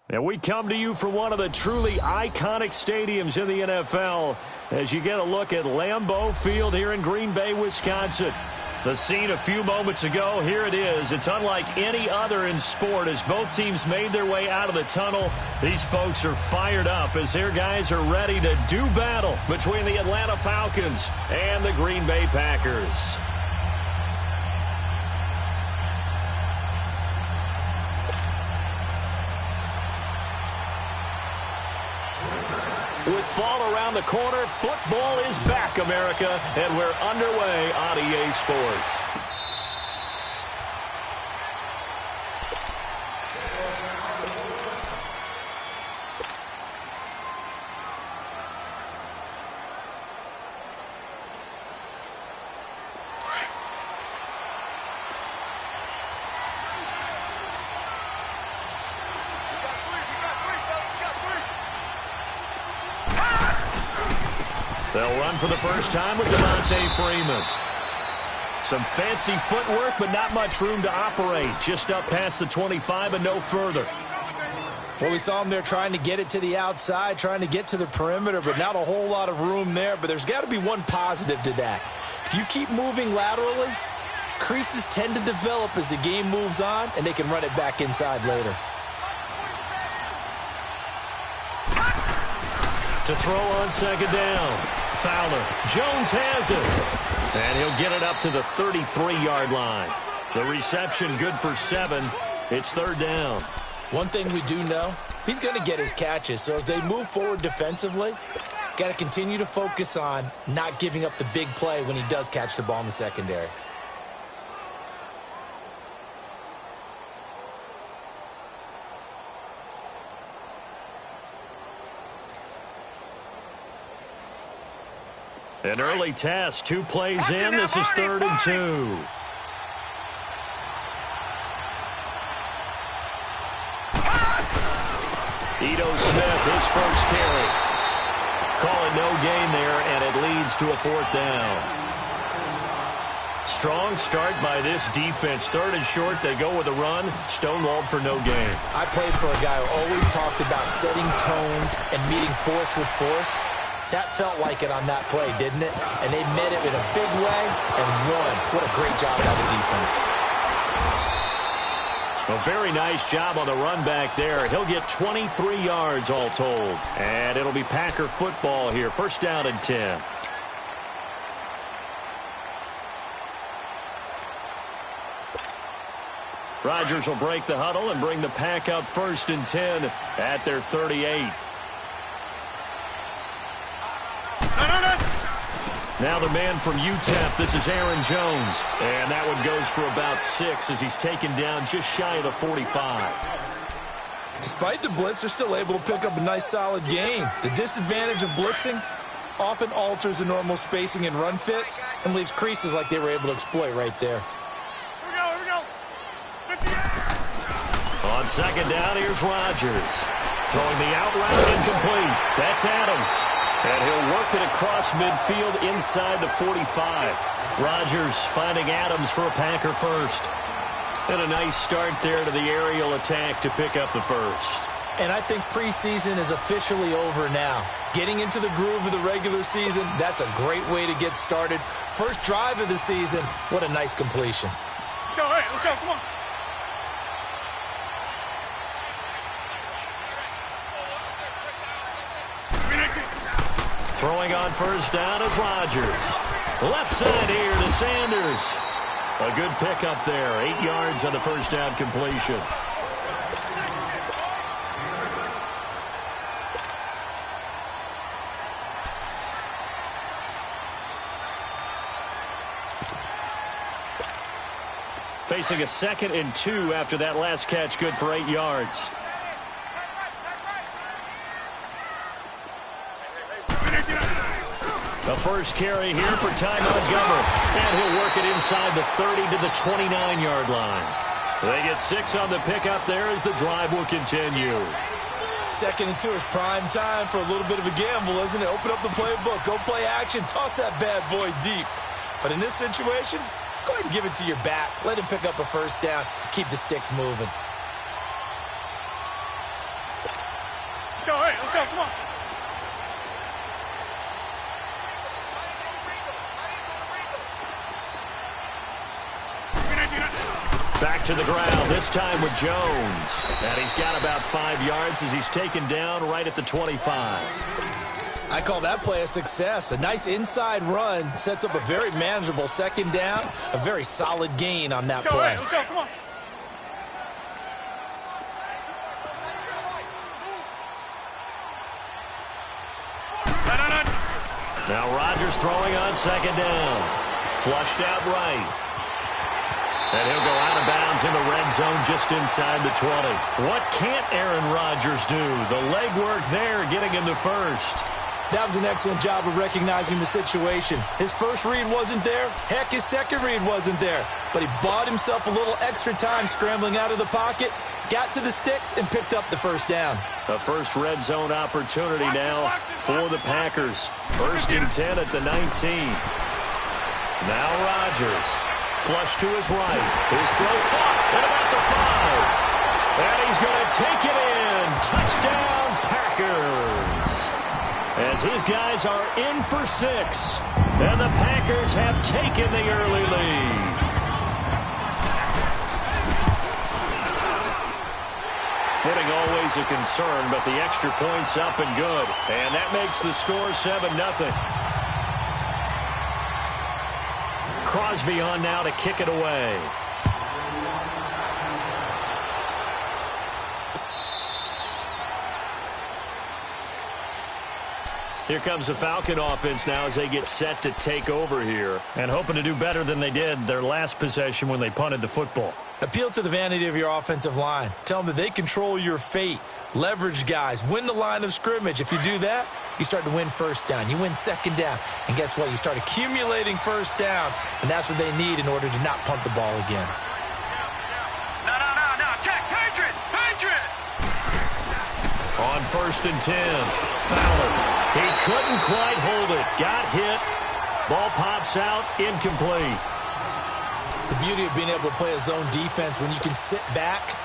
And we come to you from one of the truly iconic stadiums in the NFL as you get a look at Lambeau Field here in Green Bay, Wisconsin. The scene a few moments ago, here it is. It's unlike any other in sport as both teams made their way out of the tunnel. These folks are fired up as their guys are ready to do battle between the Atlanta Falcons and the Green Bay Packers. With fall around the corner, football is back, America, and we're underway on EA Sports. They'll run for the first time with Devontae Freeman. Some fancy footwork, but not much room to operate. Just up past the 25 and no further. Well, we saw him there trying to get it to the outside, trying to get to the perimeter, but not a whole lot of room there. But there's got to be one positive to that. If you keep moving laterally, creases tend to develop as the game moves on, and they can run it back inside later. To throw on second down. Fowler. Jones has it. And he'll get it up to the 33-yard line. The reception good for 7. It's third down. One thing we do know, he's going to get his catches. So as they move forward defensively, got to continue to focus on not giving up the big play when he does catch the ball in the secondary. An early test, 2 plays in. This is 3rd and 2. Ito Smith, his first carry. Call it no gain there, and it leads to a 4th down. Strong start by this defense. 3rd and short, they go with a run. Stonewalled for no gain. I played for a guy who always talked about setting tones and meeting force with force. That felt like it on that play, didn't it? And they met it in a big way and won. What a great job by the defense. A very nice job on the run back there. He'll get 23 yards all told. And it'll be Packer football here. 1st down and 10. Rodgers will break the huddle and bring the Pack up 1st and 10 at their 38. Now the man from UTEP, this is Aaron Jones. And that one goes for about 6 as he's taken down just shy of the 45. Despite the blitz, they're still able to pick up a nice solid gain. The disadvantage of blitzing often alters the normal spacing and run fits and leaves creases like they were able to exploit right there. Here we go. 58. On second down, here's Rodgers. Throwing the out route incomplete. That's Adams. And he'll work it across midfield inside the 45. Rodgers finding Adams for a Packer first. And a nice start there to the aerial attack to pick up the first. And I think preseason is officially over now. Getting into the groove of the regular season, that's a great way to get started. First drive of the season, what a nice completion. Let's go, hey, let's go, come on. Throwing on first down is Rodgers. Left side here to Sanders. A good pickup there. 8 yards on the first down completion. Facing a 2nd and 2 after that last catch, good for 8 yards. The first carry here for Ty Montgomery. And he'll work it inside the 30 to the 29-yard line. They get 6 on the pickup there as the drive will continue. 2nd and 2 is prime time for a little bit of a gamble, isn't it? Open up the playbook, go play action, toss that bad boy deep. But in this situation, go ahead and give it to your back. Let him pick up a first down, keep the sticks moving. Back to the ground, this time with Jones. And he's got about 5 yards as he's taken down right at the 25. I call that play a success. A nice inside run sets up a very manageable second down. A very solid gain on that play. Let's go, come on. Now Rodgers throwing on second down. Flushed out right. And he'll go out of bounds in the red zone just inside the 20. What can't Aaron Rodgers do? The legwork there getting him the first. That was an excellent job of recognizing the situation. His first read wasn't there. Heck, his second read wasn't there. But he bought himself a little extra time scrambling out of the pocket, got to the sticks, and picked up the first down. A first red zone opportunity now for the Packers. 1st and 10 at the 19. Now Rodgers. Flush to his right. His throw caught at about the 5. And he's going to take it in. Touchdown, Packers. As his guys are in for 6. And the Packers have taken the early lead. Footing always a concern, but the extra point's up and good. And that makes the score 7-0. Crosby on now to kick it away. Here comes the Falcon offense now as they get set to take over here. And hoping to do better than they did their last possession when they punted the football. Appeal to the vanity of your offensive line. Tell them that they control your fate. Leverage guys. Win the line of scrimmage. If you do that, you start to win first down. You win second down. And guess what? You start accumulating first downs. And that's what they need in order to not punt the ball again. No. Check. Patriot. On 1st and 10. Fowler. He couldn't quite hold it. Got hit. Ball pops out. Incomplete. The beauty of being able to play a zone defense when you can sit back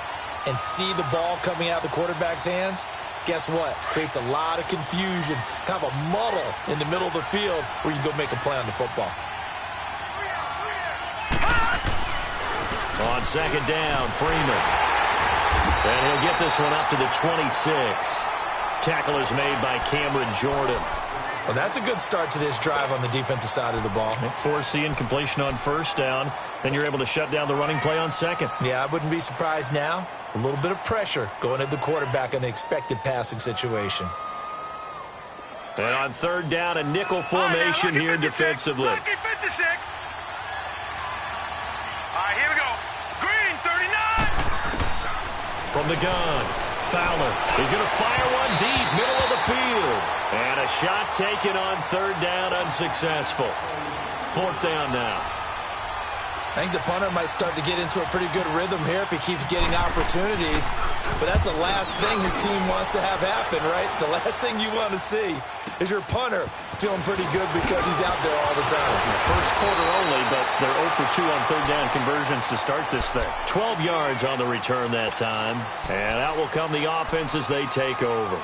and see the ball coming out of the quarterback's hands, guess what? Creates a lot of confusion, kind of a muddle in the middle of the field where you can go make a play on the football. On second down, Freeman. And he'll get this one up to the 26. Tackle is made by Cameron Jordan. Well, that's a good start to this drive on the defensive side of the ball. Force the incompletion on first down. Then you're able to shut down the running play on second. Yeah, I wouldn't be surprised now. A little bit of pressure going at the quarterback in the expected passing situation. And on 3rd down, a nickel formation here defensively. Lucky 56. All right, here we go. Green, 39. From the gun, Fowler. He's going to fire one deep, middle of the field. And a shot taken on 3rd down, unsuccessful. 4th down now. I think the punter might start to get into a pretty good rhythm here if he keeps getting opportunities. But that's the last thing his team wants to have happen, right? The last thing you want to see is your punter feeling pretty good because he's out there all the time. First quarter only, but they're 0 for 2 on 3rd down conversions to start this thing. 12 yards on the return that time. And out will come the offense as they take over.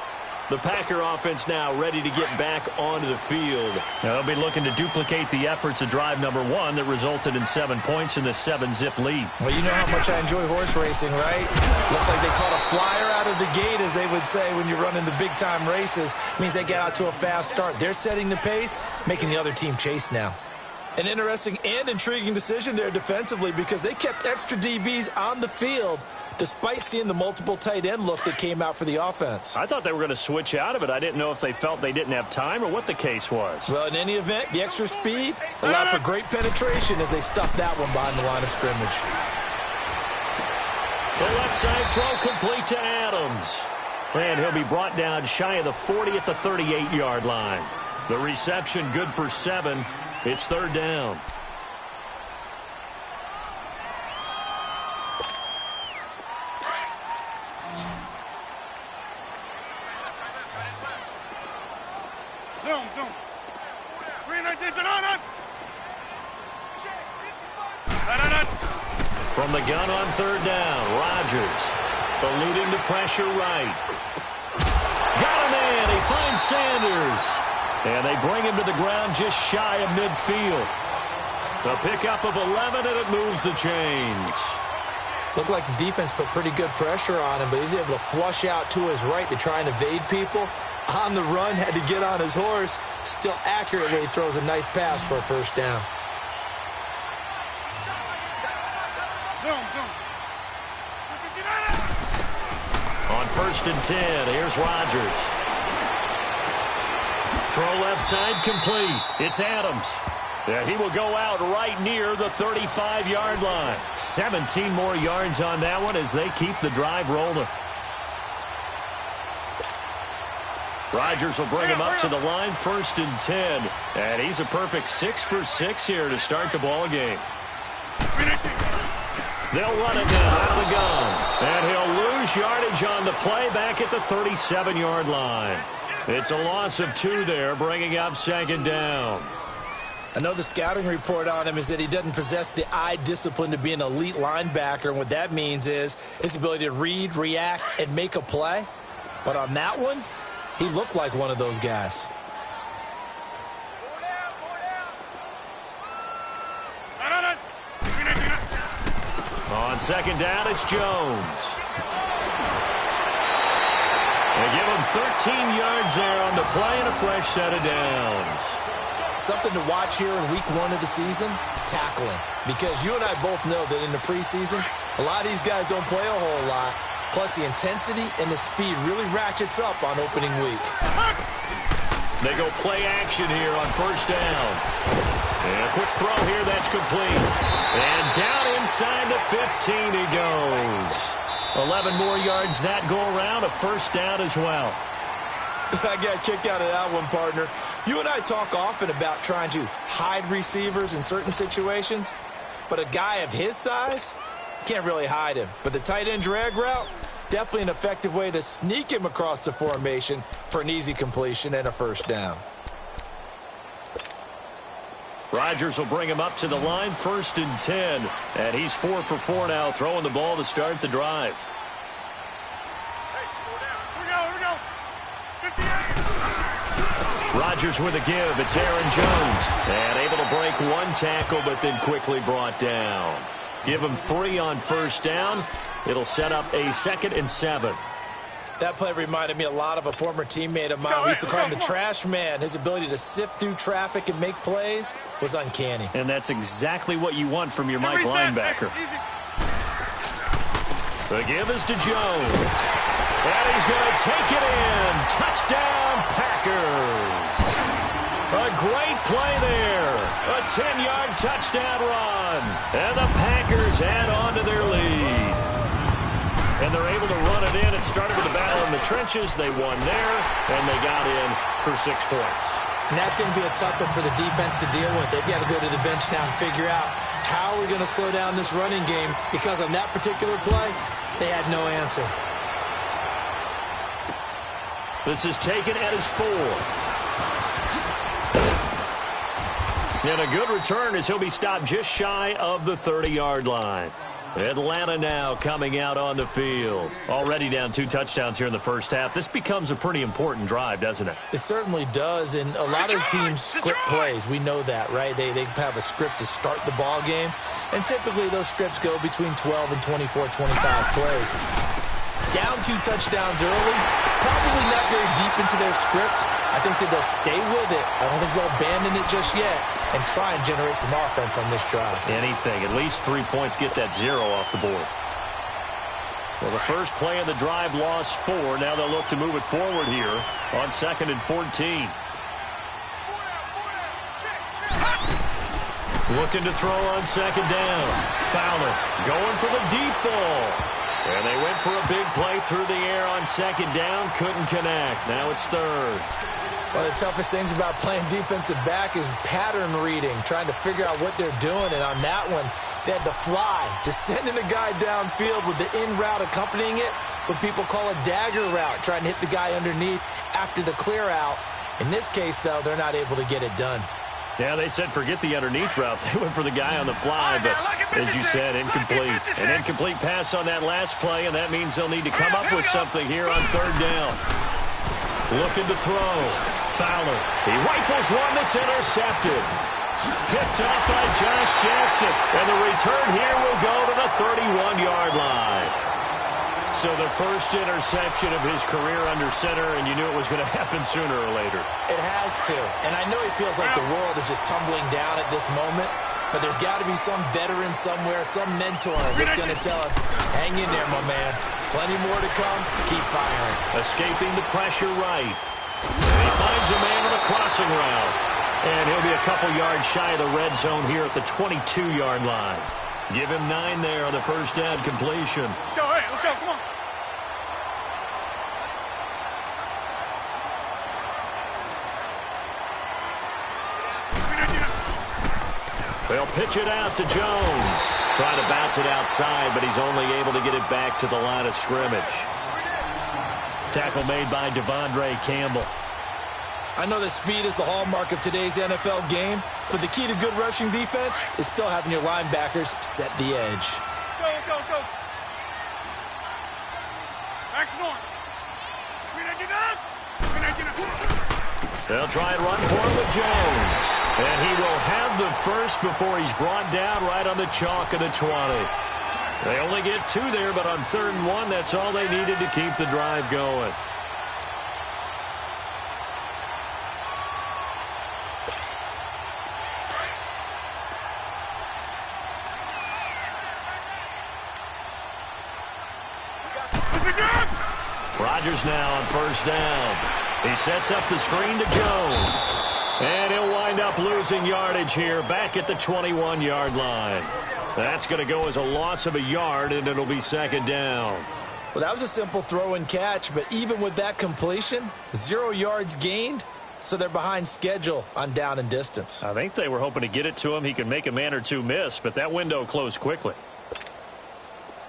The Packer offense now ready to get back onto the field. Now they'll be looking to duplicate the efforts of drive number 1 that resulted in 7 points in the 7-zip lead. Well, you know how much I enjoy horse racing, right? Looks like they caught a flyer out of the gate, as they would say when you're running the big-time races. Means they get out to a fast start. They're setting the pace, making the other team chase now. An interesting and intriguing decision there defensively because they kept extra DBs on the field despite seeing the multiple tight end look that came out for the offense. I thought they were going to switch out of it. I didn't know if they felt they didn't have time or what the case was. Well, in any event, the extra speed allowed for great penetration as they stuffed that one behind the line of scrimmage. The left side throw complete to Adams. And he'll be brought down shy of the 40 at the 38-yard line. The reception good for 7. It's 3rd down. Zoom. Green 19, on. From the gun on 3rd down, Rodgers eluding the pressure right. Got him in. He finds Sanders. And they bring him to the ground just shy of midfield. A pickup of 11, and it moves the chains. Looked like the defense put pretty good pressure on him, but he's able to flush out to his right to try and evade people. On the run, had to get on his horse. Still accurately throws a nice pass for a first down. On 1st and 10, here's Rodgers. Throw left side complete. It's Adams. Yeah, he will go out right near the 35-yard line. 17 more yards on that one as they keep the drive rolling. Rodgers will bring him up to the line, 1st and 10. And he's a perfect 6 for 6 here to start the ball game. They'll run it now out of the gun. And he'll lose yardage on the play back at the 37-yard line. It's a loss of 2 there, bringing up 2nd down. I know the scouting report on him is that he doesn't possess the eye discipline to be an elite linebacker. And what that means is his ability to read, react, and make a play. But on that one, he looked like one of those guys. On 2nd down, it's Jones. They give him 13 yards there on the play and a fresh set of downs. Something to watch here in week 1 of the season, tackling. Because you and I both know that in the preseason, a lot of these guys don't play a whole lot. Plus, the intensity and the speed really ratchets up on opening week. They go play action here on 1st down. And a quick throw here, that's complete. And down inside the 15 he goes. 11 more yards that go around, a 1st down as well. I got a kick out of that one, partner. You and I talk often about trying to hide receivers in certain situations, but a guy of his size can't really hide him. But the tight end drag route, definitely an effective way to sneak him across the formation for an easy completion and a 1st down. Rodgers will bring him up to the line, 1st and 10. And he's 4 for 4 now, throwing the ball to start the drive. Rodgers with a give. It's Aaron Jones. And able to break 1 tackle, but then quickly brought down. Give him 3 on 1st down. It'll set up a 2nd and 7. That play reminded me a lot of a former teammate of mine. We used to call him the trash man. His ability to sift through traffic and make plays was uncanny. And that's exactly what you want from your Mike linebacker. The give is to Jones. And he's going to take it in. Touchdown, Packers. A great play there. A 10-yard touchdown run. And the Packers add on to their lead. And they're able to run it in. It started with a battle in the trenches. They won there, and they got in for 6 points. And that's going to be a tough one for the defense to deal with. They've got to go to the bench now and figure out how we're going to slow down this running game, because on that particular play, they had no answer. This is taken at his 4. And a good return as he'll be stopped just shy of the 30-yard line. Atlanta now coming out on the field. Already down 2 touchdowns here in the first half. This becomes a pretty important drive, doesn't it? It certainly does, and a lot of teams script plays. We know that, right? They have a script to start the ball game, and typically those scripts go between 12 and 24, 25 plays. Down 2 touchdowns early, probably not very deep into their script. I think that they'll stay with it. I don't think they'll abandon it just yet and try and generate some offense on this drive. Anything. At least 3 points, get that 0 off the board. Well, the first play of the drive lost 4. Now they'll look to move it forward here on 2nd and 14. Looking to throw on 2nd down. Fowler going for the deep ball. And they went for a big play through the air on 2nd down. Couldn't connect. Now it's 3rd. One of the toughest things about playing defensive back is pattern reading, trying to figure out what they're doing. And on that one, they had the fly, just sending a guy downfield with the in route accompanying it, what people call a dagger route, trying to hit the guy underneath after the clear out. In this case, though, they're not able to get it done. Yeah, they said forget the underneath route. They went for the guy on the fly, but as you said, incomplete. An incomplete pass on that last play, and that means they'll need to come up with something here on 3rd down. Looking to throw. Fowler. He rifles one that's intercepted. Picked off by Josh Jackson. And the return here will go to the 31-yard line. So the first interception of his career under center, and you knew it was going to happen sooner or later. It has to. And I know he feels like the world is just tumbling down at this moment, but there's got to be some veteran somewhere, some mentor that's going to tell him, hang in there, my man. Plenty more to come. Keep firing. Escaping the pressure right. And he finds a man on a crossing route. And he'll be a couple yards shy of the red zone here at the 22-yard line. Give him 9 there on the first down completion. Let's go, hey, let's go, come on. They'll pitch it out to Jones. Trying to bounce it outside, but he's only able to get it back to the line of scrimmage. Tackle made by Devondre Campbell. I know that speed is the hallmark of today's NFL game, but the key to good rushing defense is still having your linebackers set the edge. Let's go, let's go. Back to north. They'll try and run for him with Jones. And he will have the first before he's brought down right on the chalk of the 20. They only get 2 there, but on 3rd and 1, that's all they needed to keep the drive going. Rodgers now on first down. He sets up the screen to Jones. And he'll wind up losing yardage here back at the 21-yard line. That's going to go as a loss of a yard, and it'll be 2nd down. Well, that was a simple throw and catch, but even with that completion, 0 yards gained, so they're behind schedule on down and distance. I think they were hoping to get it to him. He could make a man or two miss, but that window closed quickly.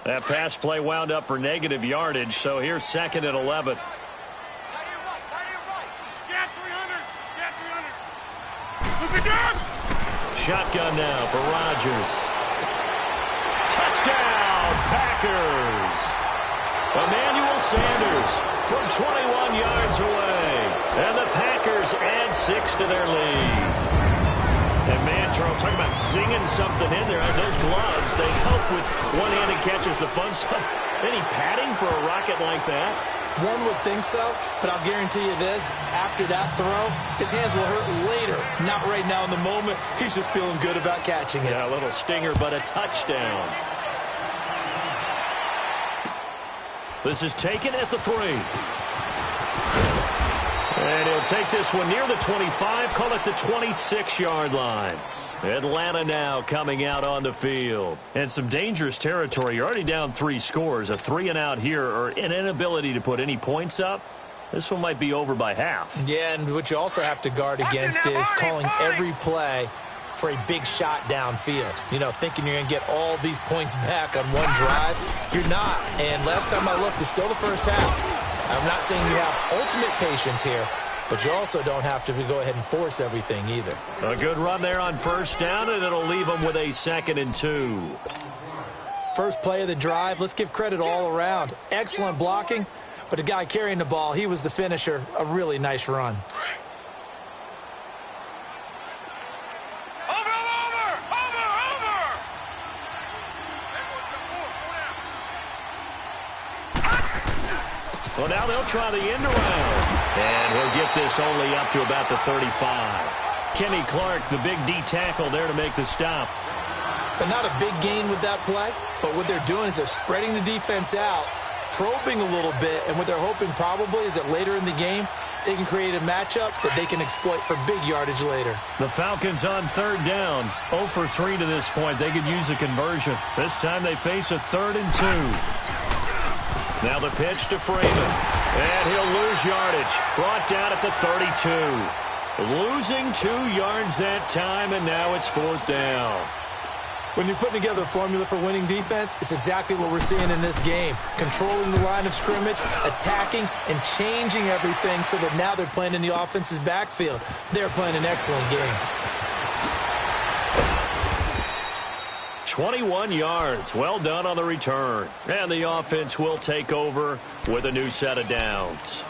That pass play wound up for negative yardage, so here's 2nd and 11. Shotgun now for Rodgers. Touchdown, Packers. Emmanuel Sanders from 21 yards away. And the Packers add 6 to their lead. And man, Charles, talking about singing something in there. Those gloves, they help with one-handed catches, the fun stuff. Any padding for a rocket like that? One would think so, but I'll guarantee you this. After that throw, his hands will hurt later. Not right now in the moment. He's just feeling good about catching it. Yeah, a little stinger, but a touchdown. This is taken at the 3. And he'll take this one near the 25, call it the 26-yard line. Atlanta now coming out on the field. And some dangerous territory. You're already down 3 scores. A 3-and-out here, or an inability to put any points up. This one might be over by half. Yeah, and what you also have to guard against is calling every play for a big shot downfield. You know, thinking you're going to get all these points back on one drive. You're not. And last time I looked, it's still the first half. I'm not saying you have ultimate patience here, but you also don't have to go ahead and force everything either. A good run there on first down, and it'll leave them with a 2nd and 2. First play of the drive, let's give credit all around. Excellent blocking, but the guy carrying the ball, he was the finisher. A really nice run. Well, now they'll try the end around. And he'll get this only up to about the 35. Kenny Clark, the big D tackle there to make the stop. But not a big gain with that play. But what they're doing is they're spreading the defense out, probing a little bit, and what they're hoping probably is that later in the game, they can create a matchup that they can exploit for big yardage later. The Falcons on 3rd down. 0 for 3 to this point. They could use a conversion. This time they face a 3rd and 2. Now the pitch to Freeman. And he'll lose yardage. Brought down at the 32. Losing 2 yards that time, and now it's 4th down. When you're putting together a formula for winning defense, it's exactly what we're seeing in this game. Controlling the line of scrimmage, attacking, and changing everything so that now they're playing in the offense's backfield. They're playing an excellent game. 21 yards. Well done on the return. And the offense will take over with a new set of downs.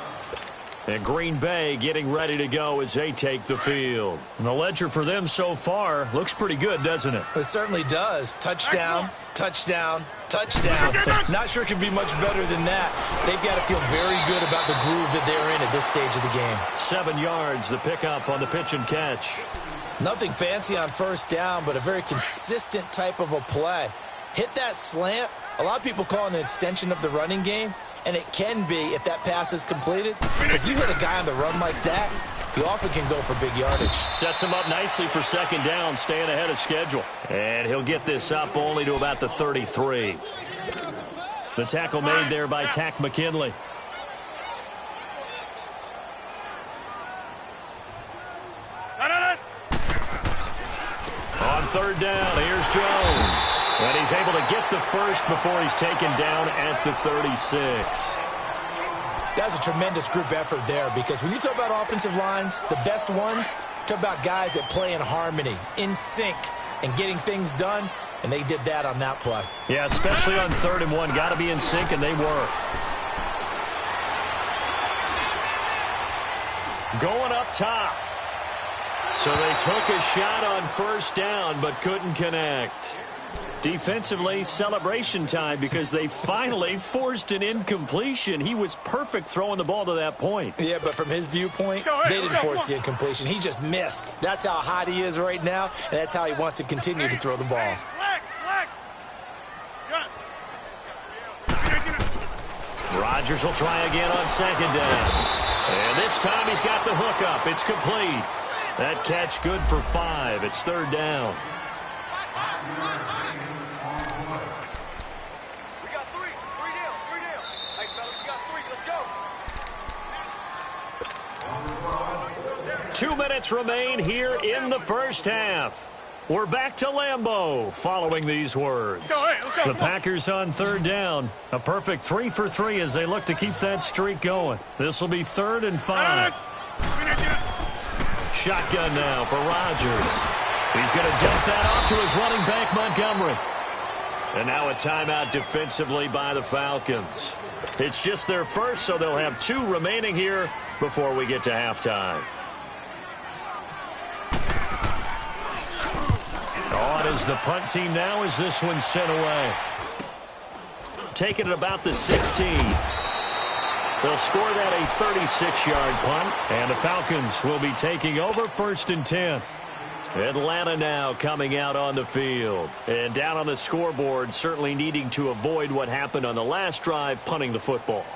And Green Bay getting ready to go as they take the field. And the ledger for them so far looks pretty good, doesn't it? It certainly does. Touchdown, touchdown, touchdown. Not sure it can be much better than that. They've got to feel very good about the groove that they're in at this stage of the game. 7 yards, the pickup on the pitch and catch. Nothing fancy on first down, but a very consistent type of a play. Hit that slant. A lot of people call it an extension of the running game. And it can be if that pass is completed. If you hit a guy on the run like that, you often can go for big yardage. Sets him up nicely for second down, staying ahead of schedule. And he'll get this up only to about the 33. The tackle made there by Tack McKinley. On third down, here's Jones. And he's able to get the first before he's taken down at the 36. That's a tremendous group effort there, because when you talk about offensive lines, the best ones, talk about guys that play in harmony, in sync, and getting things done, and they did that on that play. Yeah, especially on 3rd and 1. Got to be in sync, and they were. Going up top. So they took a shot on first down, but couldn't connect. Defensively, celebration time, because they finally forced an incompletion. He was perfect throwing the ball to that point. Yeah, but from his viewpoint, they didn't force the incompletion. He just missed. That's how hot he is right now, and that's how he wants to continue to throw the ball. Rodgers will try again on second down. And this time he's got the hook up. It's complete. That catch good for 5. It's 3rd down. We got 3. 3 down. 3 down. Hey, fellas, we got 3. Let's go. 2 minutes remain here in the first half. We're back to Lambeau following these words. Let's go. The Packers on 3rd down. A perfect 3 for 3 as they look to keep that streak going. This will be 3rd and 5. Shotgun now for Rodgers. He's going to dump that off to his running back, Montgomery. And now a timeout defensively by the Falcons. It's just their first, so they'll have 2 remaining here before we get to halftime. On is the punt team now as this one's sent away. Taking it about the 16. They'll score that a 36-yard punt, and the Falcons will be taking over 1st and 10. Atlanta now coming out on the field. And down on the scoreboard, certainly needing to avoid what happened on the last drive, punting the football.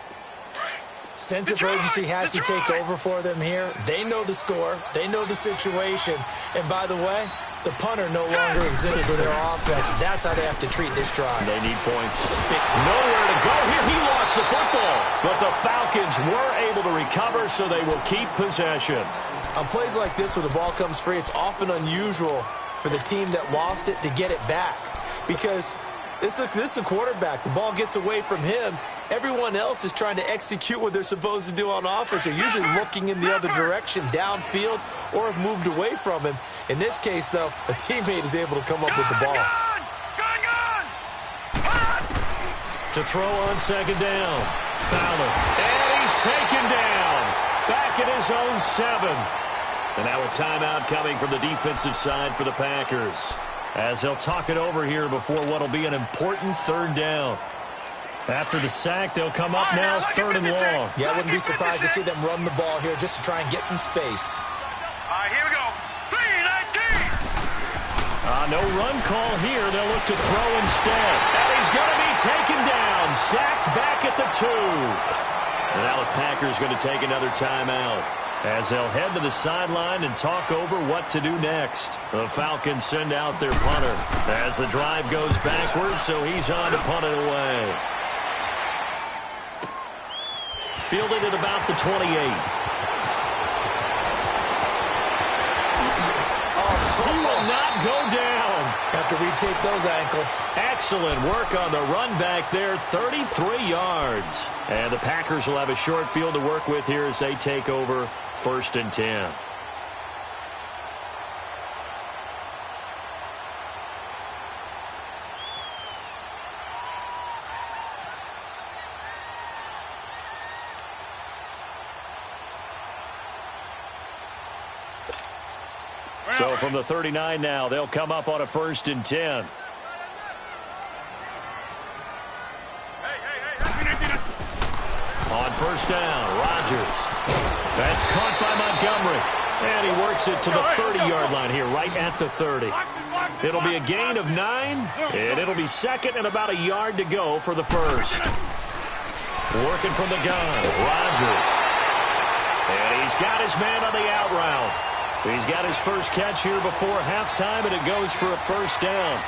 Sense of urgency has to take over for them here. They know the score. They know the situation. And by the way, the punter no longer exists for their offense. That's how they have to treat this drive. They need points. Nowhere to go here. He lost the football. But the Falcons were able to recover, so they will keep possession. On plays like this where the ball comes free, it's often unusual for the team that lost it to get it back. Because this is the quarterback. The ball gets away from him. Everyone else is trying to execute what they're supposed to do on offense. They're usually looking in the other direction, downfield, or have moved away from him. In this case, though, a teammate is able to come up with the ball. To throw on second down. Fowler. And he's taken down. Back at his own 7. And now a timeout coming from the defensive side for the Packers, as they'll talk it over here before what will be an important 3rd down. After the sack, they'll come up now 3rd and long. Yeah, I wouldn't be surprised to see them run the ball here just to try and get some space. All right, here we go. 3-19. No run call here. They'll look to throw instead. And he's going to be taken down. Sacked back at the 2. And now the Packers going to take another timeout, as they'll head to the sideline and talk over what to do next. The Falcons send out their punter as the drive goes backwards, so he's on to punt it away. Fielded at about the 28. He will not go down. Have to retake those ankles. Excellent work on the run back there, 33 yards. And the Packers will have a short field to work with here as they take over 1st and 10. So from the 39 now, they'll come up on a 1st and 10. On 1st down, Rodgers. That's caught by Montgomery. And he works it to the 30-yard line here, right at the 30. It'll be a gain of 9, and it'll be 2nd and about a yard to go for the 1st. Working from the gun, Rodgers. And he's got his man on the out route. He's got his first catch here before halftime, and it goes for a 1st down.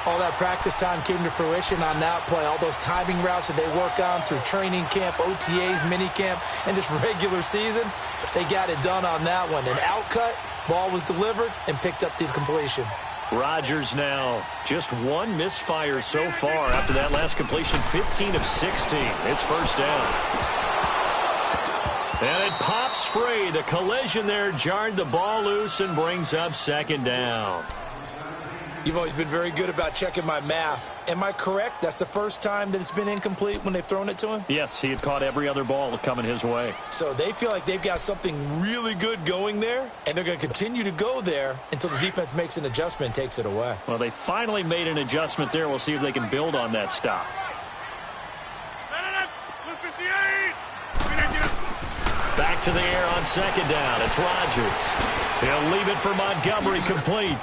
All that practice time came to fruition on that play. All those timing routes that they work on through training camp, OTAs, minicamp, and just regular season, they got it done on that one. An out-cut, ball was delivered, and picked up the completion. Rodgers now just one misfire so far after that last completion, 15 of 16. It's 1st down. And it pops free. The collision there jarred the ball loose and brings up 2nd down. You've always been very good about checking my math. Am I correct? That's the first time that it's been incomplete when they've thrown it to him? Yes, he had caught every other ball coming his way. So they feel like they've got something really good going there, and they're going to continue to go there until the defense makes an adjustment and takes it away. Well, they finally made an adjustment there. We'll see if they can build on that stop. Back to the air on 2nd down. It's Rodgers. He'll leave it for Montgomery, complete.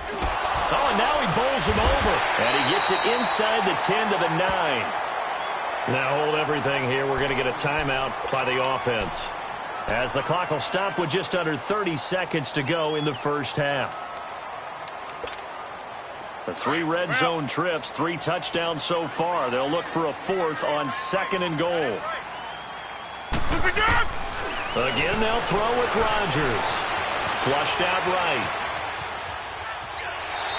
Oh, and now he bowls him over. And he gets it inside the 10 to the 9. Now hold everything here. We're going to get a timeout by the offense, as the clock will stop with just under 30 seconds to go in the 1st half. The 3 red zone trips, 3 touchdowns so far. They'll look for a 4th on 2nd and goal. Again, they'll throw with Rodgers. Flushed out right.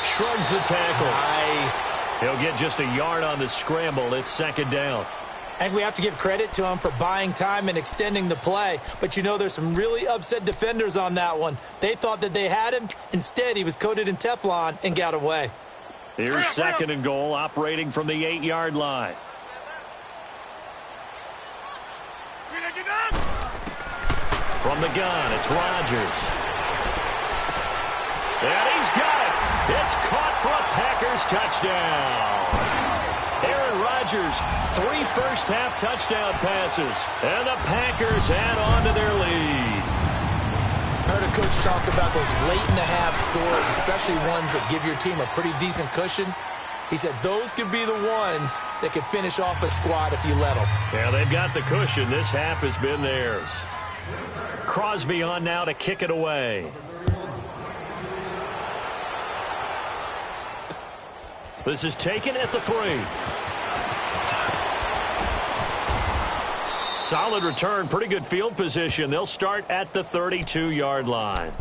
Shrugs the tackle. Nice. He'll get just a yard on the scramble. It's 2nd down. I think we have to give credit to him for buying time and extending the play. But, you know, there's some really upset defenders on that one. They thought that they had him. Instead, he was coated in Teflon and got away. Here's 2nd and goal, operating from the 8-yard line. From the gun, it's Rodgers. And he's got it. It's caught for a Packers touchdown. Aaron Rodgers, 3 first-half touchdown passes. And the Packers add on to their lead. I heard a coach talk about those late-in-the-half scores, especially ones that give your team a pretty decent cushion. He said those could be the ones that could finish off a squad if you let them. Yeah, they've got the cushion. This half has been theirs. Crosby on now to kick it away. This is taken at the 3. Solid return, pretty good field position. They'll start at the 32-yard line.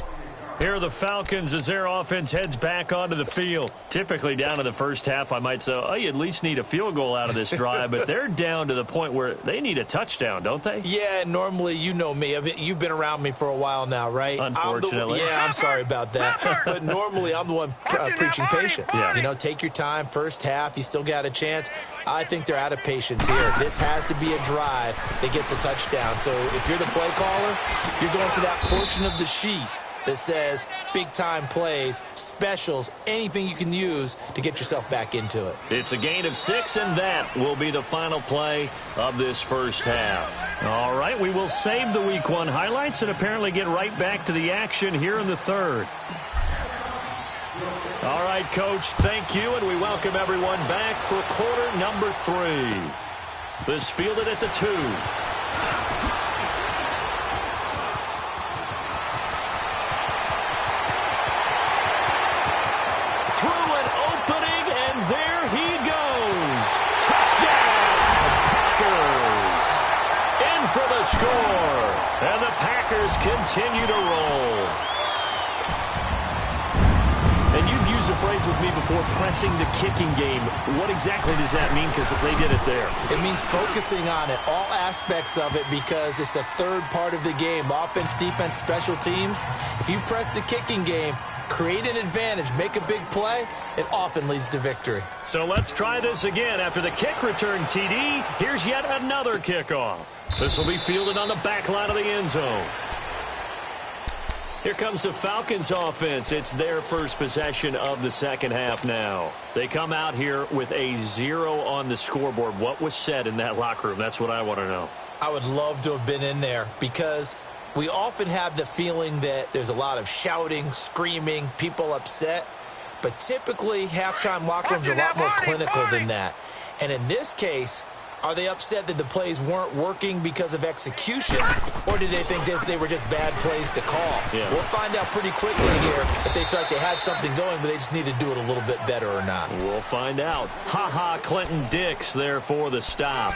Here are the Falcons as their offense heads back onto the field. Typically down in the 1st half, I might say, oh, you at least need a field goal out of this drive, but they're down to the point where they need a touchdown, don't they? Yeah, normally, you know me. I mean, you've been around me for a while now, right? Unfortunately. I'm sorry about that. But normally, I'm the one preaching patience. Yeah. You know, take your time. 1st half, you still got a chance. I think they're out of patience here. This has to be a drive that gets a touchdown. So if you're the play caller, you're going to that portion of the sheet that says big-time plays, specials, anything you can use to get yourself back into it. It's a gain of 6, and that will be the final play of this 1st half. All right, we will save the Week 1 highlights and apparently get right back to the action here in the 3rd. All right, Coach, thank you, and we welcome everyone back for quarter number 3. This fielded at the 2. For the score, and the Packers continue to roll. And you've used the phrase with me before, pressing the kicking game. What exactly does that mean? Because they did it there. It means focusing on it, all aspects of it, because it's the 3rd part of the game. Offense, defense, special teams. If you press the kicking game, create an advantage, make a big play, it often leads to victory. So let's try this again. After the kick return TD, here's yet another kickoff. This will be fielded on the back line of the end zone. Here comes the Falcons offense. It's their first possession of the second half now. They come out here with a 0 on the scoreboard. What was said in that locker room? That's what I want to know. I would love to have been in there because we often have the feeling that there's a lot of shouting, screaming, people upset. But typically, halftime locker rooms are a lot more clinical than that. And in this case, are they upset that the plays weren't working because of execution, or did they think they were just bad plays to call? Yeah. We'll find out pretty quickly here if they feel like they had something going, but they just need to do it a little bit better or not. We'll find out. Ha-ha, Clinton Dix there for the stop.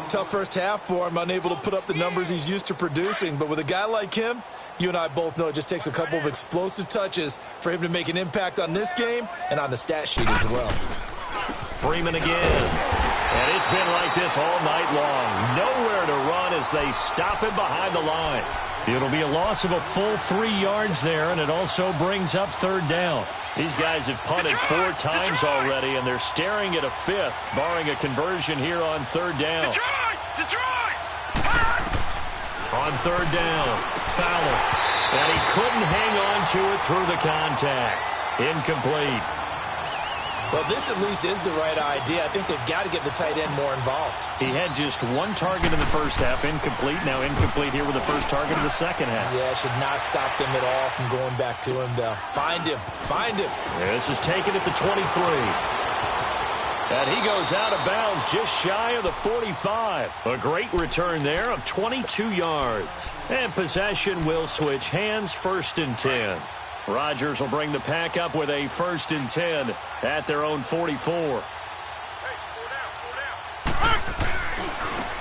Tough first half for him, unable to put up the numbers he's used to producing. But with a guy like him, you and I both know it just takes a couple of explosive touches for him to make an impact on this game and on the stat sheet as well. Freeman again. And it's been like this all night long. Nowhere to run as they stop him behind the line. It'll be a loss of a full 3 yards there, and it also brings up third down. These guys have punted 4 times already, and they're staring at a 5th, barring a conversion here on third down. On third down, Fowler. And he couldn't hang on to it through the contact. Incomplete. Well, this at least is the right idea. I think they've got to get the tight end more involved. He had just 1 target in the first half, incomplete. Now incomplete here with the first target of the second half. Yeah, should not stop them at all from going back to him, though. Find him. Find him. This is taken at the 23. And he goes out of bounds just shy of the 45. A great return there of 22 yards. And possession will switch hands, 1st and 10. Rodgers will bring the pack up with a 1st and 10 at their own 44.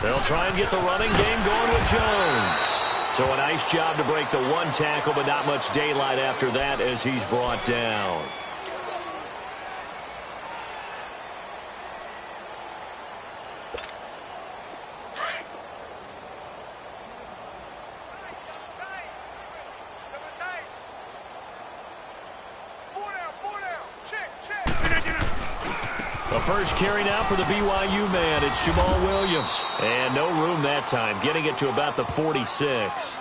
They'll try and get the running game going with Jones. So a nice job to break the 1 tackle, but not much daylight after that as he's brought down. The first carry now for the BYU man. It's Jamal Williams. And no room that time, getting it to about the 46.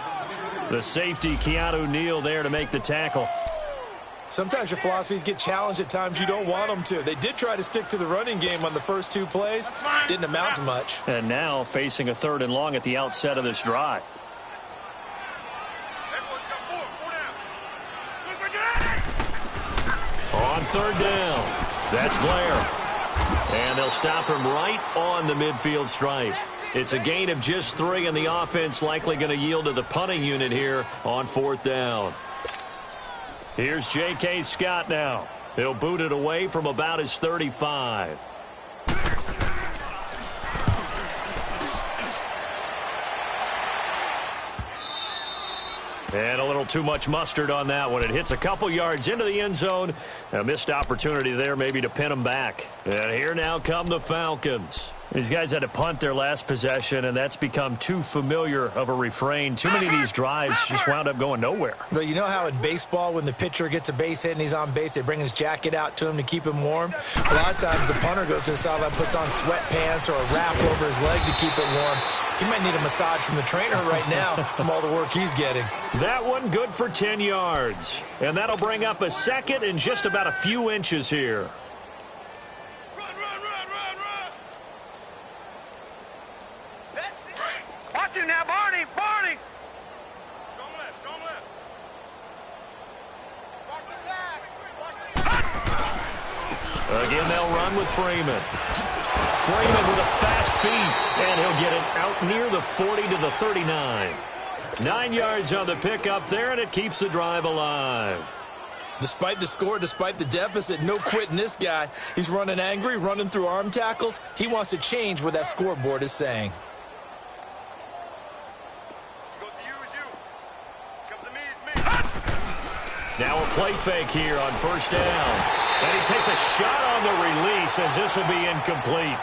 The safety, Keanu Neal, there to make the tackle. Sometimes your philosophies get challenged at times you don't want them to. They did try to stick to the running game on the first 2 plays. Didn't amount to much. And now facing a 3rd and long at the outset of this drive. On 3rd down, that's Blair. And they'll stop him right on the midfield stripe. It's a gain of just 3, and the offense likely going to yield to the punting unit here on 4th down. Here's J.K. Scott now. He'll boot it away from about his 35. And a little too much mustard on that one. It hits a couple yards into the end zone. A missed opportunity there maybe to pin them back. And here now come the Falcons. These guys had to punt their last possession, and that's become too familiar of a refrain. Too many of these drives just wound up going nowhere. Well, you know how in baseball when the pitcher gets a base hit and he's on base, they bring his jacket out to him to keep him warm? A lot of times the punter goes to the sideline, puts on sweatpants or a wrap over his leg to keep it warm. He might need a massage from the trainer right now from all the work he's getting. That one good for 10 yards. And that'll bring up a 2nd and just about a few inches here. Watch him now, Barney! Barney! Strong left. Watch the pass! Watch the pass! Again, they'll run with Freeman. Freeman with a fast feet, and he'll get it out near the 40 to the 39. 9 yards on the pickup there, and it keeps the drive alive. Despite the score, despite the deficit, no quitting this guy. He's running angry, running through arm tackles. He wants to change what that scoreboard is saying. Now a play fake here on 1st down. And he takes a shot on the release as this will be incomplete.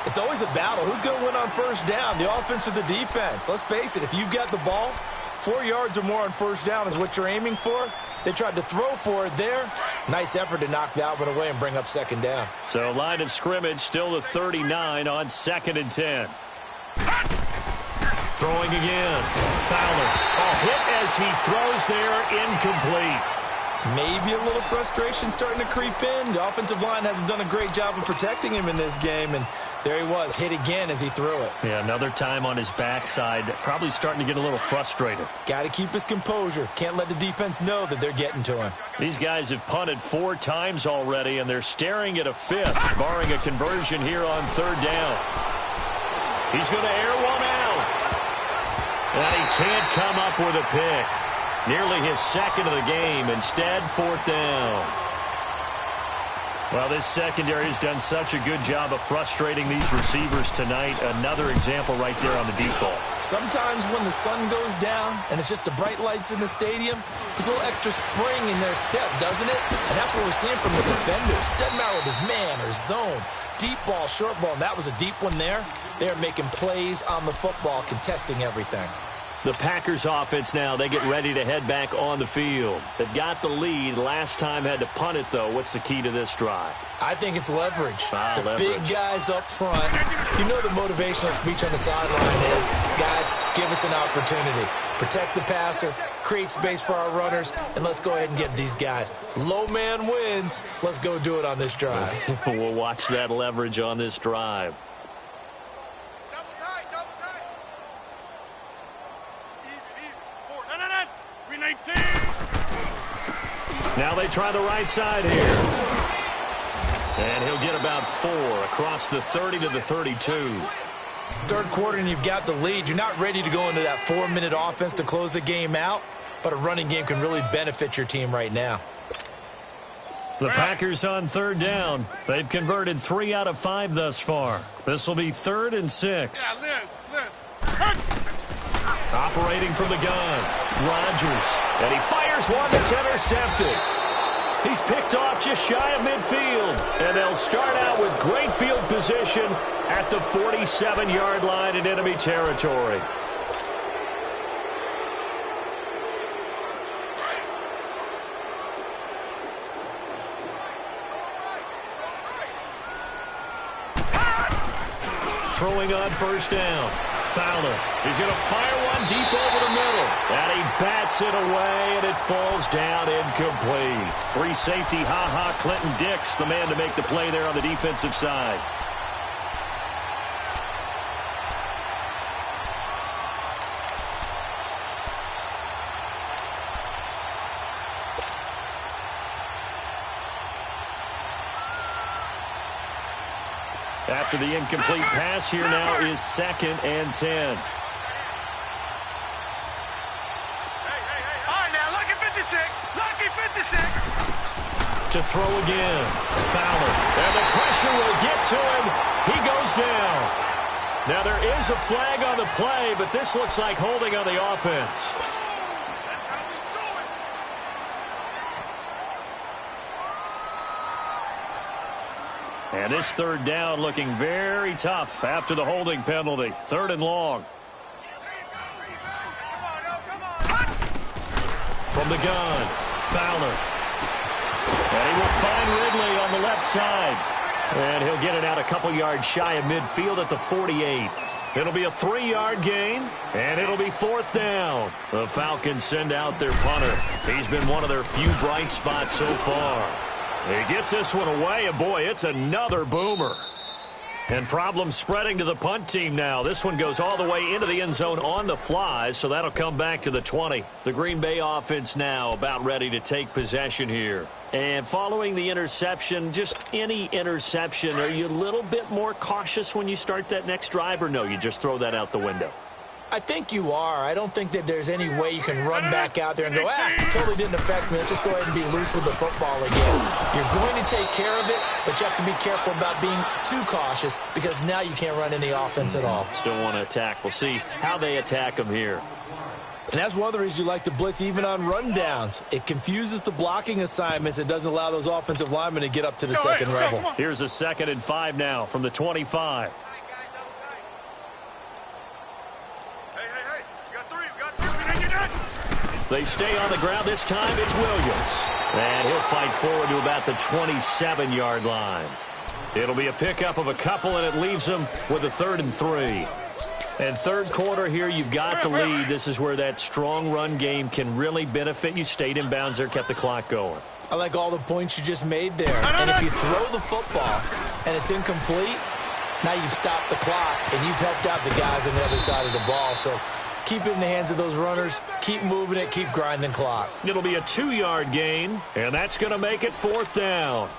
It's always a battle. Who's going to win on 1st down, the offense or the defense? Let's face it, if you've got the ball, 4 yards or more on 1st down is what you're aiming for. They tried to throw for it there. Nice effort to knock that one away and bring up 2nd down. So line of scrimmage still the 39 on 2nd and 10. Throwing again. Fowler. A hit as he throws there, incomplete. Maybe a little frustration starting to creep in. The offensive line hasn't done a great job of protecting him in this game, and there he was, hit again as he threw it. Yeah, another time on his backside, probably starting to get a little frustrated. Got to keep his composure. Can't let the defense know that they're getting to him. These guys have punted 4 times already, and they're staring at a 5th, barring a conversion here on 3rd down. He's going to air one out. And he can't come up with a pick. Nearly his 2nd of the game. Instead, 4th down. Well, this secondary has done such a good job of frustrating these receivers tonight. Another example right there on the deep ball. Sometimes when the sun goes down and it's just the bright lights in the stadium, there's a little extra spring in their step, doesn't it? And that's what we're seeing from the defenders. Doesn't matter whether it's man or zone, deep ball, short ball, and that was a deep one there. They're making plays on the football, contesting everything. The Packers offense now, they get ready to head back on the field. They've got the lead. Last time had to punt it, though. What's the key to this drive? I think it's leverage. Leverage. Big guys up front. You know the motivational speech on the sideline is, guys, give us an opportunity. Protect the passer, create space for our runners, and let's go ahead and get these guys. Low man wins. Let's go do it on this drive. We'll watch that leverage on this drive. Now they try the right side here. And he'll get about 4 across the 30 to the 32. 3rd quarter and you've got the lead. You're not ready to go into that 4-minute offense to close the game out, but a running game can really benefit your team right now. The Packers on 3rd down. They've converted 3 out of 5 thus far. This will be 3rd and 6. Operating from the gun, Rodgers, and he fires one that's intercepted. He's picked off just shy of midfield, and they'll start out with great field position at the 47-yard line in enemy territory. Throwing on 1st down. Fowler. He's going to fire one deep over the middle. And he bats it away, and it falls down incomplete. Free safety, Clinton Dix, the man to make the play there on the defensive side. After the incomplete pass, here now is 2nd and 10. Hey, all right, now, lucky 56. Lucky 56. To throw again. Fowler. And the pressure will get to him. He goes down. Now, there is a flag on the play, but this looks like holding on the offense. And this 3rd down looking very tough after the holding penalty. 3rd and long. From the gun, Fowler. And he will find Ridley on the left side. And he'll get it out a couple yards shy of midfield at the 48. It'll be a 3-yard gain, and it'll be 4th down. The Falcons send out their punter. He's been one of their few bright spots so far. He gets this one away, and boy, it's another boomer. And problems spreading to the punt team now. This one goes all the way into the end zone on the fly, so that'll come back to the 20. The Green Bay offense now about ready to take possession here. And following the interception, just any interception, are you a little bit more cautious when you start that next drive, or no, you just throw that out the window? I think you are. I don't think that there's any way you can run back out there and go, totally didn't affect me. Let's just go ahead and be loose with the football again. You're going to take care of it, but you have to be careful about being too cautious because now you can't run any offense at all. Still want to attack. We'll see how they attack them here. And that's one of the reasons you like to blitz even on rundowns. It confuses the blocking assignments. It doesn't allow those offensive linemen to get up to the second level. Here's a 2nd and 5 now from the 25. They stay on the ground. This time it's Williams. And he'll fight forward to about the 27-yard line. It'll be a pickup of a couple, and it leaves them with a 3rd and 3. And third quarter here, you've got the lead. This is where that strong run game can really benefit you. Stayed in bounds there, kept the clock going. I like all the points you just made there. And if you throw the football and it's incomplete, now you've stopped the clock and you've helped out the guys on the other side of the ball. So keep it in the hands of those runners. Keep moving it. Keep grinding clock. It'll be a 2-yard gain, and that's going to make it 4th down.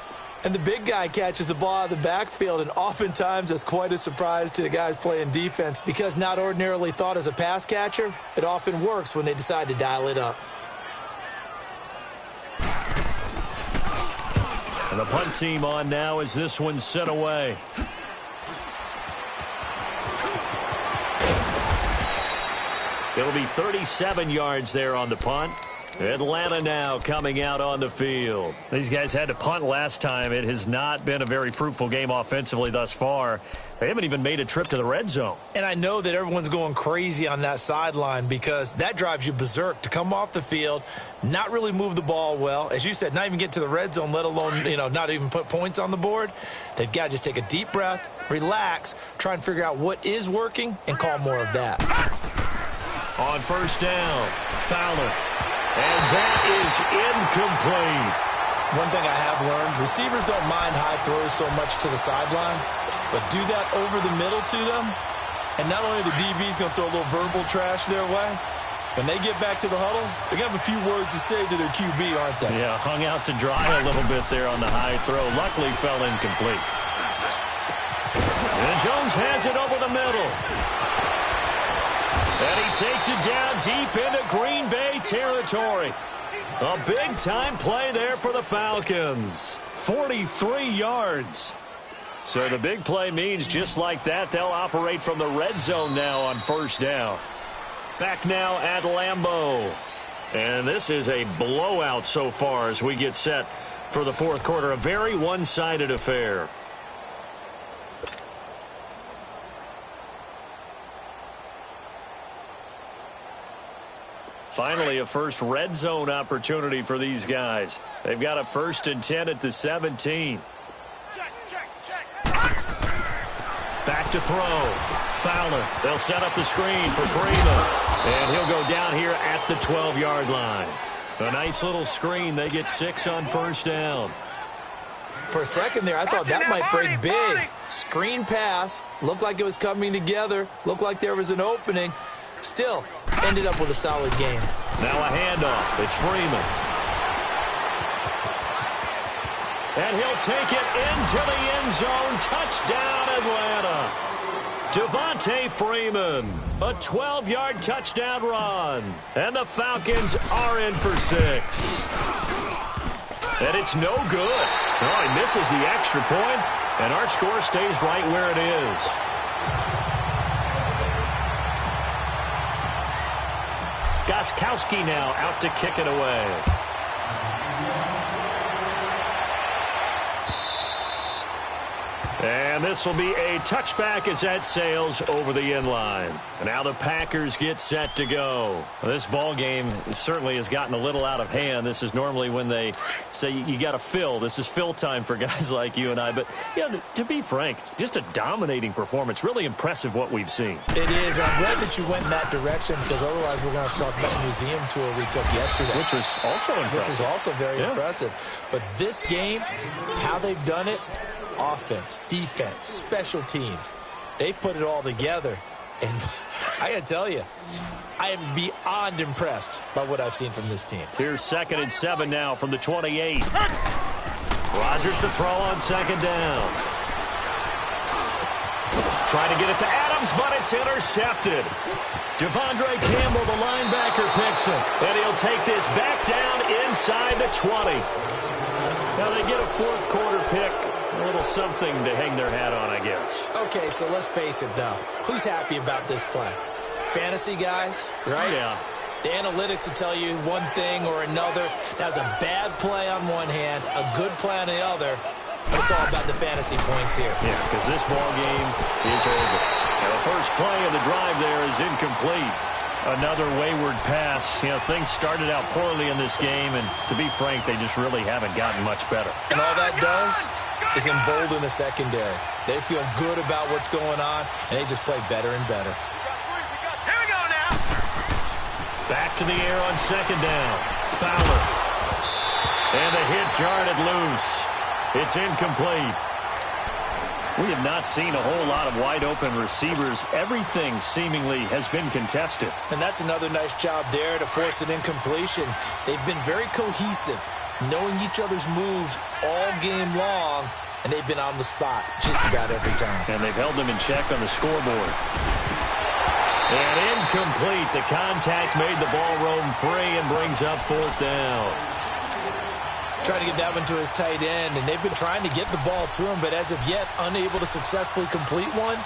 And the big guy catches the ball out of the backfield, and oftentimes that's quite a surprise to the guys playing defense because not ordinarily thought as a pass catcher, it often works when they decide to dial it up. And the punt team on now as this one's sent away. It'll be 37 yards there on the punt. Atlanta now coming out on the field. These guys had to punt last time. It has not been a very fruitful game offensively thus far. They haven't even made a trip to the red zone. And I know that everyone's going crazy on that sideline because that drives you berserk to come off the field, not really move the ball well. As you said, not even get to the red zone, let alone, not even put points on the board. They've got to just take a deep breath, relax, try and figure out what is working, and call more of that. On first down, Fowler. And that is incomplete. One thing I have learned, receivers don't mind high throws so much to the sideline, but do that over the middle to them, and not only the DB's going to throw a little verbal trash their way, when they get back to the huddle, they're going to have a few words to say to their QB, aren't they? Yeah, hung out to dry a little bit there on the high throw. Luckily fell incomplete. And Jones has it over the middle. And he takes it down deep into Green Bay territory. A big-time play there for the Falcons. 43 yards. So the big play means just like that, they'll operate from the red zone now on first down. Back now at Lambeau. And this is a blowout so far as we get set for the fourth quarter. A very one-sided affair. Finally, a first red zone opportunity for these guys. They've got a 1st and 10 at the 17. Back to throw. Fowler. They'll set up the screen for Freeman. And he'll go down here at the 12-yard line. A nice little screen. They get 6 on first down. For a second there, I thought that might break big. Screen pass. Looked like it was coming together. Looked like there was an opening. Still, ended up with a solid game. Now a handoff. It's Freeman. And he'll take it into the end zone. Touchdown, Atlanta. Devontae Freeman. A 12-yard touchdown run. And the Falcons are in for 6. And it's no good. Oh, he misses the extra point, and our score stays right where it is. Gostkowski now out to kick it away. And this will be a touchback as that sails over the end line. And now the Packers get set to go. This ball game certainly has gotten a little out of hand. This is normally when they say you got to fill. This is fill time for guys like you and I. But, to be frank, just a dominating performance. Really impressive what we've seen. It is. I'm glad that you went in that direction because otherwise we're going to have to talk about the museum tour we took yesterday. Which was also impressive. Which was also very impressive. But this game, how they've done it, offense, defense, special teams, they put it all together. And I got to tell you, I am beyond impressed by what I've seen from this team. Here's 2nd and 7 now from the 28. Rodgers to throw on 2nd down. Trying to get it to Adams, but it's intercepted. Devondre Campbell, the linebacker, picks him. And he'll take this back down inside the 20. Now they get a fourth quarter pick. A little something to hang their hat on, I guess. Okay, so let's face it, though. Who's happy about this play? Fantasy guys, right? Yeah. The analytics will tell you one thing or another. That was a bad play on one hand, a good play on the other. But it's all about the fantasy points here. Yeah, because this ball game is over. And the first play of the drive there is incomplete. Another wayward pass. Things started out poorly in this game, and to be frank, they just really haven't gotten much better. And all that does is embolden the secondary. They feel good about what's going on, and they just play better and better. Back to the air on second down. Fowler. And the hit jarred it loose. It's incomplete. We have not seen a whole lot of wide-open receivers. Everything seemingly has been contested. And that's another nice job there to force an incompletion. They've been very cohesive, knowing each other's moves all game long, and they've been on the spot just about every time. And they've held them in check on the scoreboard. And incomplete. The contact made the ball roam free and brings up fourth down. Trying to get that one to his tight end, and they've been trying to get the ball to him, but as of yet, unable to successfully complete one.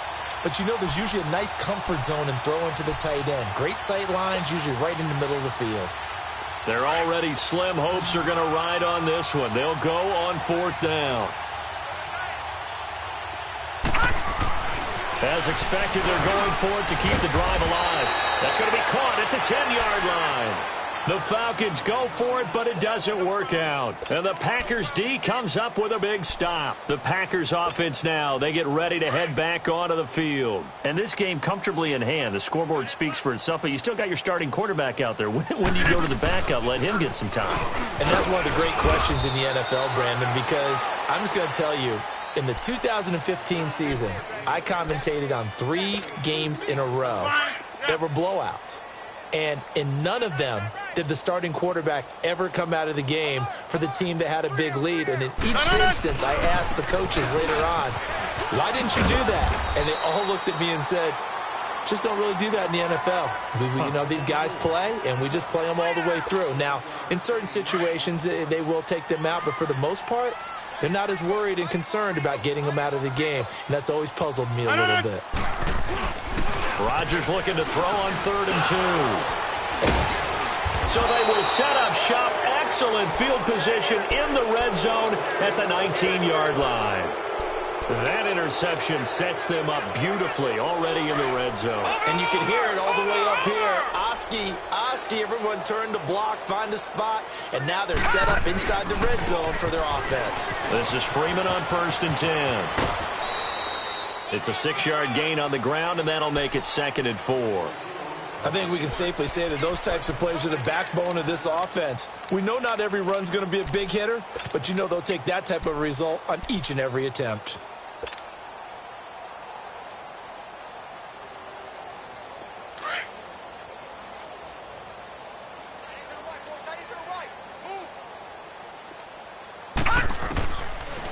But you know there's usually a nice comfort zone and throw into the tight end. Great sight lines, usually right in the middle of the field. Their already slim hopes are going to ride on this one. They'll go on fourth down. As expected, they're going for it to keep the drive alive. That's going to be caught at the 10-yard line. The Falcons go for it, but it doesn't work out. And the Packers D comes up with a big stop. The Packers offense now, they get ready to head back onto the field. And this game comfortably in hand. The scoreboard speaks for itself, but you still got your starting quarterback out there. When do you go to the backup? Let him get some time. And that's one of the great questions in the NFL, Brandon, because I'm just going to tell you, in the 2015 season, I commentated on 3 games in a row that were blowouts. And in none of them did the starting quarterback ever come out of the game for the team that had a big lead. And in each instance, I asked the coaches later on, why didn't you do that? And they all looked at me and said, just don't really do that in the NFL. You know, these guys play, and we just play them all the way through. Now, in certain situations, they will take them out, but for the most part, they're not as worried and concerned about getting them out of the game. And that's always puzzled me a little bit. Rodgers looking to throw on 3rd and 2. So they will set up shop. Excellent field position in the red zone at the 19-yard line. That interception sets them up beautifully already in the red zone. And you can hear it all the way up here. Oski, everyone turned to block, find a spot, and now they're set up inside the red zone for their offense. This is Freeman on 1st and 10. It's a 6-yard gain on the ground, and that'll make it 2nd and 4. I think we can safely say that those types of plays are the backbone of this offense. We know not every run's going to be a big hitter, but you know they'll take that type of result on each and every attempt.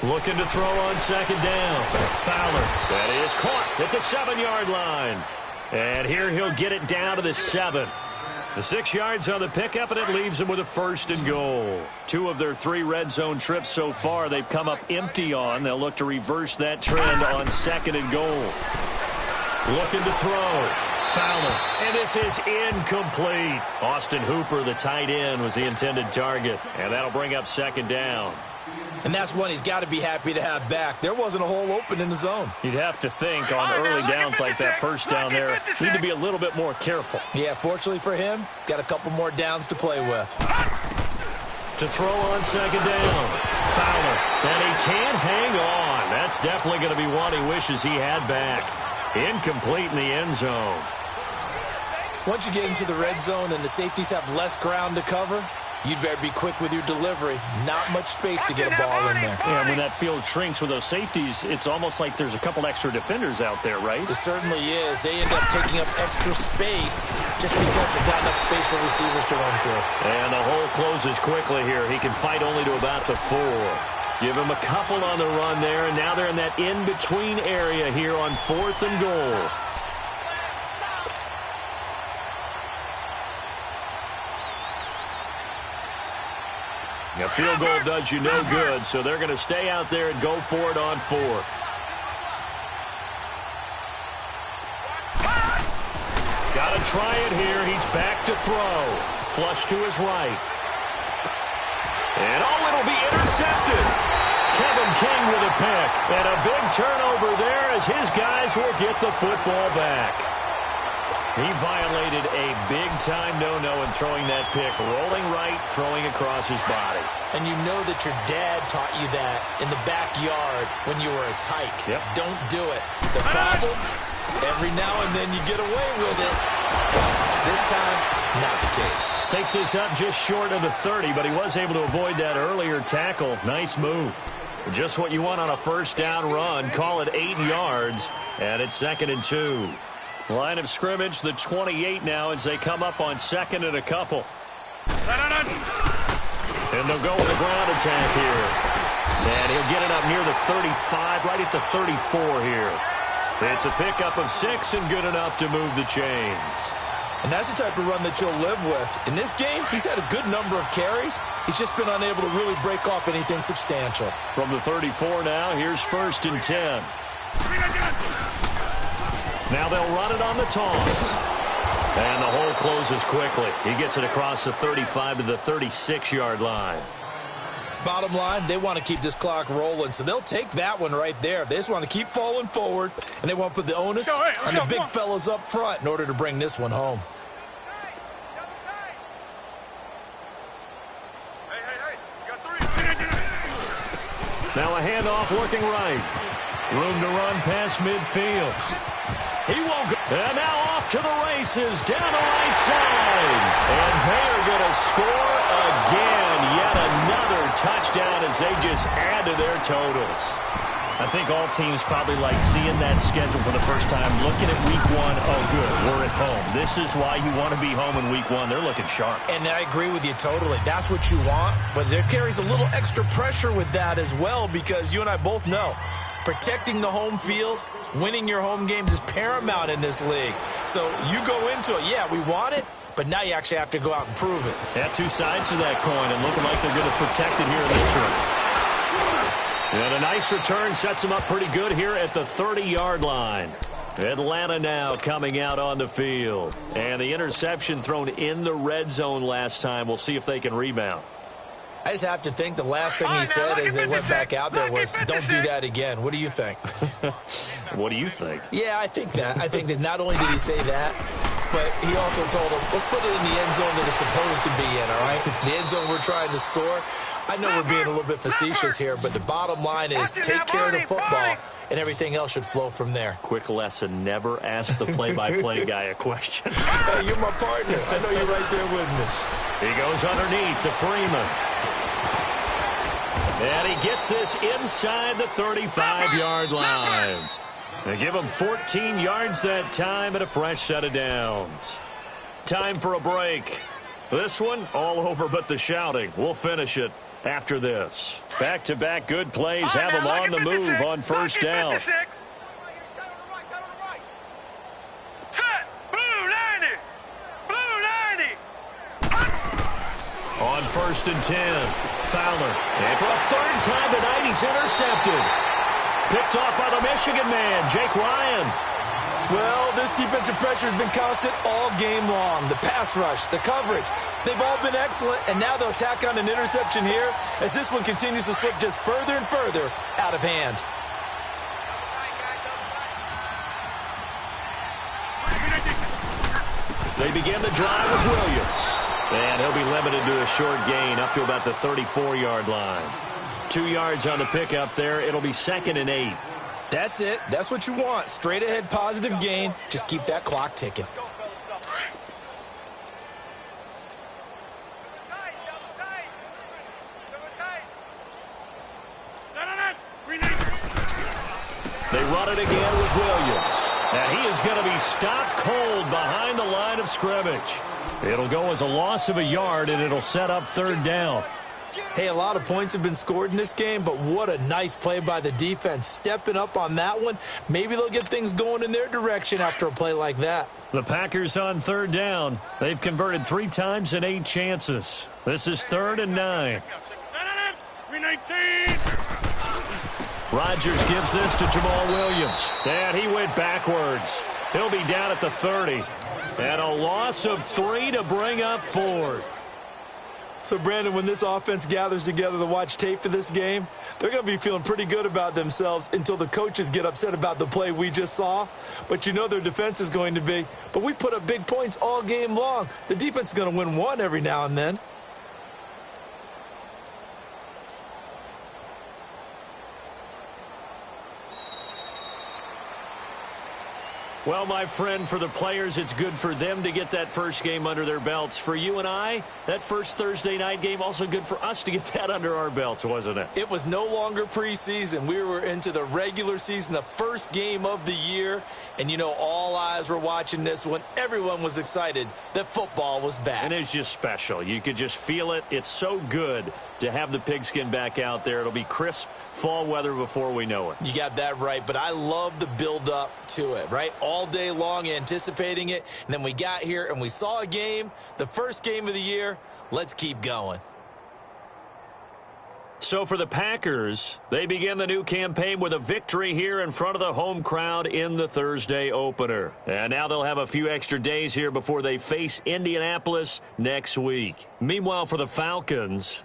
Looking to throw on 2nd down. Fowler. That is caught at the 7-yard line. And here he'll get it down to the 7. The 6 yards on the pickup, and it leaves them with a 1st and goal. 2 of their 3 red zone trips so far they've come up empty on. They'll look to reverse that trend on 2nd and goal. Looking to throw. Fowler. And this is incomplete. Austin Hooper, the tight end, was the intended target. And that'll bring up 2nd down. And that's one he's got to be happy to have back. There wasn't a hole open in the zone. You'd have to think on early downs like that first down there, need to be a little bit more careful. Yeah, fortunately for him, got a couple more downs to play with. To throw on 2nd down. Fowler. And he can't hang on. That's definitely going to be one he wishes he had back. Incomplete in the end zone. Once you get into the red zone and the safeties have less ground to cover, you'd better be quick with your delivery. Not much space to get a ball in there. Yeah, when that field shrinks with those safeties, it's almost like there's a couple extra defenders out there, right? It certainly is. They end up taking up extra space just because there's not enough space for receivers to run through. And the hole closes quickly here. He can fight only to about the 4. Give him a couple on the run there, and now they're in that in-between area here on 4th and goal. A field goal does you no good, so they're going to stay out there and go for it on 4th. Got to try it here. He's back to throw. Flush to his right. And it'll be intercepted. Kevin King with a pick. And a big turnover there as his guys will get the football back. He violated a big-time no-no in throwing that pick. Rolling right, throwing across his body. And you know that your dad taught you that in the backyard when you were a tyke. Yep. Don't do it. The problem, Every now and then you get away with it. This time, not the case. Takes this up just short of the 30, but he was able to avoid that earlier tackle. Nice move. Just what you want on a first down run. Call it 8 yards, and it's 2nd and 2. Line of scrimmage, the 28 now as they come up on 2nd and a couple. And they'll go with a ground attack here. And he'll get it up near the 35, right at the 34 here. It's a pickup of 6 and good enough to move the chains. And that's the type of run that you'll live with. In this game, he's had a good number of carries. He's just been unable to really break off anything substantial. From the 34 now, here's 1st and 10. Now they'll run it on the toss. And the hole closes quickly. He gets it across the 35 to the 36-yard line. Bottom line, they want to keep this clock rolling, so they'll take that one right there. They just want to keep falling forward, and they want to put the onus on the big fellas up front in order to bring this one home. Now a handoff looking right. Room to run past midfield. He won't go. And now off to the races down the right side. And they're going to score again. Yet another touchdown as they just add to their totals. I think all teams probably like seeing that schedule for the first time, looking at week 1. Oh, good, we're at home. This is why you want to be home in week 1. They're looking sharp. And I agree with you totally. That's what you want. But there carries a little extra pressure with that as well, because you and I both know protecting the home field, winning your home games is paramount in this league. So you go into it, yeah, we want it, but now you actually have to go out and prove it. Yeah, 2 sides to that coin, and looking like they're going to protect it here in this one. And a nice return sets them up pretty good here at the 30-yard line. Atlanta now coming out on the field. And the interception thrown in the red zone last time. We'll see if they can rebound. I just have to think the last thing he said as they went back out there was, don't do that again. What do you think? What do you think? Yeah, I think that. I think that not only did he say that, but he also told them, let's put it in the end zone that it's supposed to be in, all right? The end zone we're trying to score. I know we're being a little bit facetious here, but the bottom line is take care of the football, and everything else should flow from there. Quick lesson, never ask the play-by-play guy a question. Hey, you're my partner. I know you're right there with me. He goes underneath to Freeman. And he gets this inside the 35-yard line. They give him 14 yards that time and a fresh set of downs. Time for a break. This one, all over but the shouting. We'll finish it after this. Back-to-back good plays have them on the move on first down. Set. Blue 90. Blue 90. On 1st and 10, Fowler. And for a 3rd time tonight, he's intercepted. Picked off by the Michigan man, Jake Ryan. Well, this defensive pressure has been constant all game long. The pass rush, the coverage, they've all been excellent, and now they'll tack on an interception here as this one continues to slip just further and further out of hand. They begin the drive with Williams. And he'll be limited to a short gain up to about the 34-yard line. 2 yards on the pickup there. It'll be 2nd and 8. That's it. That's what you want. Straight ahead positive gain. Just keep that clock ticking. They run it again with Williams. And he is going to be stopped cold behind the line of scrimmage. It'll go as a loss of a yard, and it'll set up 3rd down. Hey, a lot of points have been scored in this game, but what a nice play by the defense. Stepping up on that one. Maybe they'll get things going in their direction after a play like that. The Packers on 3rd down. They've converted 3 times in 8 chances. This is 3rd and 9. 319. Rodgers gives this to Jamal Williams. And he went backwards. He'll be down at the 30. And a loss of 3 to bring up 4th. So, Brandon, when this offense gathers together to watch tape for this game, they're going to be feeling pretty good about themselves until the coaches get upset about the play we just saw. But you know their defense is going to be. But we put up big points all game long. The defense is going to win one every now and then. Well, my friend, for the players, it's good for them to get that first game under their belts. For you and I, that first Thursday night game, also good for us to get that under our belts, wasn't it? It was no longer preseason. We were into the regular season, the first game of the year. And, you know, all eyes were watching this when everyone was excited that football was back. And it's just special. You could just feel it. It's so good to have the pigskin back out there. It'll be crisp fall weather before we know it. You got that right, but I love the build-up to it, right? All day long anticipating it, and then we got here and we saw a game, the first game of the year. Let's keep going. So for the Packers, they begin the new campaign with a victory here in front of the home crowd in the Thursday opener. And now they'll have a few extra days here before they face Indianapolis next week. Meanwhile, for the Falcons,